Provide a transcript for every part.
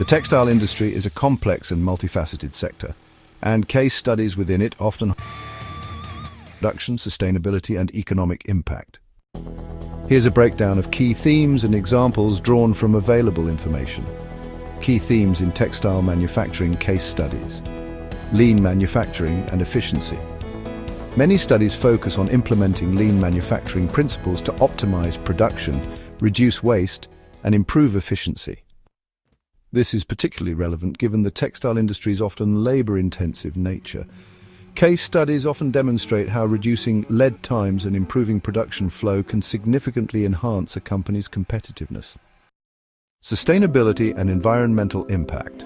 The textile industry is a complex and multifaceted sector, and case studies within it often production, sustainability, and economic impact. Here's a breakdown of key themes and examples drawn from available information. Key themes in textile manufacturing case studies. Lean manufacturing and efficiency. Many studies focus on implementing lean manufacturing principles to optimize production, reduce waste, and improve efficiency. This is particularly relevant given the textile industry's often labor-intensive nature. Case studies often demonstrate how reducing lead times and improving production flow can significantly enhance a company's competitiveness. Sustainability and environmental impact.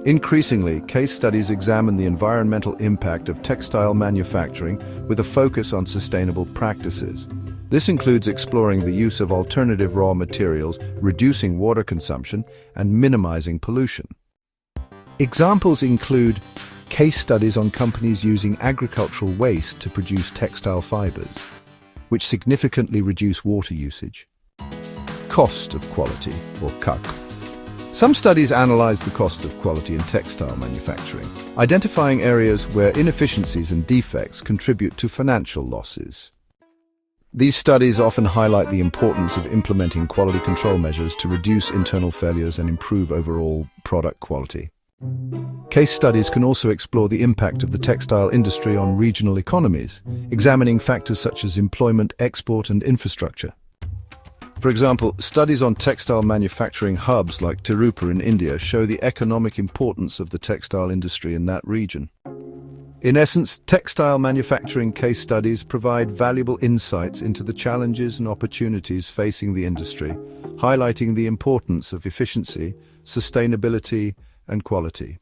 Increasingly, case studies examine the environmental impact of textile manufacturing with a focus on sustainable practices. This includes exploring the use of alternative raw materials, reducing water consumption, and minimizing pollution. Examples include case studies on companies using agricultural waste to produce textile fibers, which significantly reduce water usage. Cost of quality, or CUQ. Some studies analyze the cost of quality in textile manufacturing, identifying areas where inefficiencies and defects contribute to financial losses. These studies often highlight the importance of implementing quality control measures to reduce internal failures and improve overall product quality. Case studies can also explore the impact of the textile industry on regional economies, examining factors such as employment, export, and infrastructure. For example, studies on textile manufacturing hubs like Tirupur in India show the economic importance of the textile industry in that region. In essence, textile manufacturing case studies provide valuable insights into the challenges and opportunities facing the industry, highlighting the importance of efficiency, sustainability, and quality.